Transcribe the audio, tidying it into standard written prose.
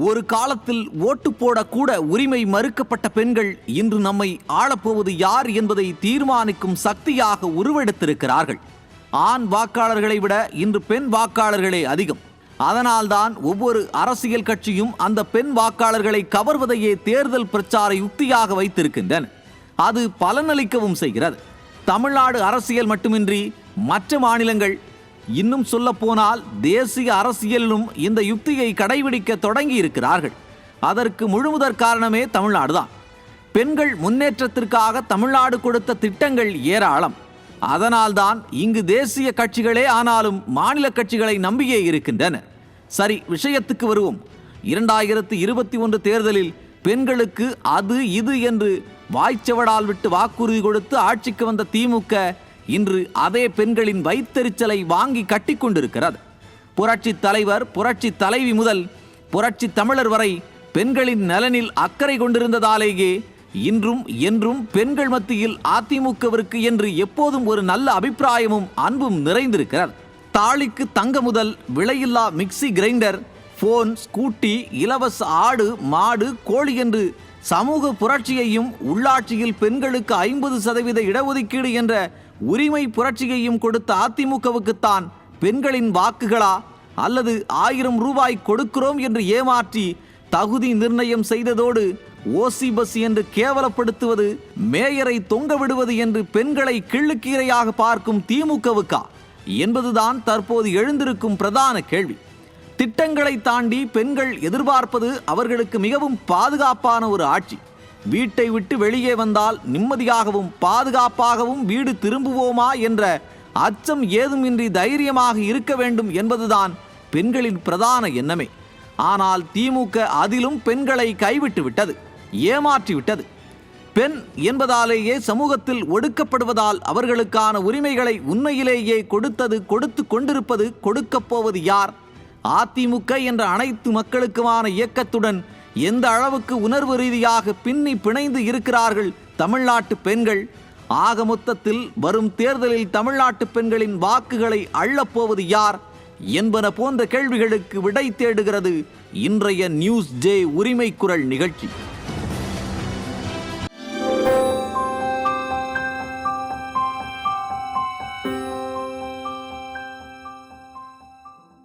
ஒரு காலத்தில் ஓட்டு போடக்கூட உரிமை மறுக்கப்பட்ட பெண்கள் இன்று நம்மை ஆளப்போவது யார் என்பதை தீர்மானிக்கும் சக்தியாக உருவெடுத்திருக்கிறார்கள். ஆண் வாக்காளர்களை விட இன்று பெண் வாக்காளர்களே அதிகம். அதனால்தான் ஒவ்வொரு அரசியல் கட்சியும் அந்த பெண் வாக்காளர்களை கவர்வதையே தேர்தல் பிரச்சார யுக்தியாக வைத்திருக்கின்றன. அது பலனளிக்கவும் செய்கிறது. தமிழ்நாடு அரசியல் மட்டுமின்றி மற்ற மாநிலங்கள், இன்னும் சொல்ல போனால் தேசிய அரசியலிலும் இந்த யுக்தியை கடைபிடிக்க தொடங்கி இருக்கிறார்கள். அதற்கு முழுமுதற் காரணமே தமிழ்நாடு தான். பெண்கள் முன்னேற்றத்திற்காக தமிழ்நாடு கொடுத்த திட்டங்கள் ஏராளம். அதனால்தான் இங்கு தேசிய கட்சிகளே ஆனாலும் மாநில கட்சிகளை நம்பியே இருக்கின்றன. சரி, விஷயத்துக்கு வருவோம். 2021 தேர்தலில் பெண்களுக்கு அது இது என்று வாய்ச்சவடால் விட்டு வாக்குறுதி கொடுத்து ஆட்சிக்கு வந்த திமுக இன்று அதே பெண்களின் வயிற்றெரிச்சலை வாங்கி கட்டிக்கொண்டிருக்கிறது. புரட்சி தலைவர், புரட்சி தலைவி முதல் புரட்சி தமிழர் வரை பெண்களின் நலனில் அக்கறை கொண்டிருந்ததாலேயே இன்றும் என்றும் பெண்கள் மத்தியில் அதிமுகவிற்கு என்று எப்போதும் ஒரு நல்ல அபிப்பிராயமும் அன்பும் நிறைந்திருக்கிறது. தாலிக்கு தங்க முதல் விலையில்லா மிக்சி கிரைண்டர், போன், ஸ்கூட்டி, இலவச ஆடு மாடு கோழி என்று சமூக புரட்சியையும் உள்ளாட்சியில் பெண்களுக்கு 50% இடஒதுக்கீடு என்ற உரிமை புரட்சியையும் கொடுத்த அதிமுகவுக்குத்தான் பெண்களின் வாக்குகளா, அல்லது 1000 ரூபாய் கொடுக்கிறோம் என்று ஏமாற்றி தகுதி நிர்ணயம் செய்ததோடு ஓசி பஸ் என்று கேவலப்படுத்துவது, மேயரை தொங்க விடுவது என்று பெண்களை கிள்ளுக்கீரையாக பார்க்கும் திமுகவுக்கா என்பதுதான் தற்போது எழுந்திருக்கும் பிரதான கேள்வி. திட்டங்களை தாண்டி பெண்கள் எதிர்பார்ப்பது அவர்களுக்கு மிகவும் பாதுகாப்பான ஒரு ஆட்சி. வீட்டை விட்டு வெளியே வந்தால் நிம்மதியாகவும் பாதுகாப்பாகவும் வீடு திரும்புவோமா என்ற அச்சம் ஏதுமின்றி தைரியமாக இருக்க வேண்டும் என்பதுதான் பெண்களின் பிரதான எண்ணமே. ஆனால் திமுக அதிலும் பெண்களை கைவிட்டு விட்டது, ஏமாற்றிவிட்டது. பெண் என்பதாலேயே சமூகத்தில் ஒடுக்கப்படுவதால் அவர்களுக்கான உரிமைகளை உண்மையிலேயே கொடுத்து கொண்டிருப்பது, கொடுக்கப் போவது யார்? அதிமுக என்ற அனைத்து மக்களுக்குமான இயக்கத்துடன் எந்த அளவுக்கு உணர்வு ரீதியாக பின்னி பிணைந்து இருக்கிறார்கள் தமிழ்நாட்டு பெண்கள்? ஆக மொத்தத்தில் வரும் தேர்தலில் தமிழ்நாட்டு பெண்களின் வாக்குகளை அள்ளப்போவது யார் என்பன போன்ற கேள்விகளுக்கு விடை தேடுகிறது இன்றைய நியூஸ் ஜே உரிமை குரல் நிகழ்ச்சி.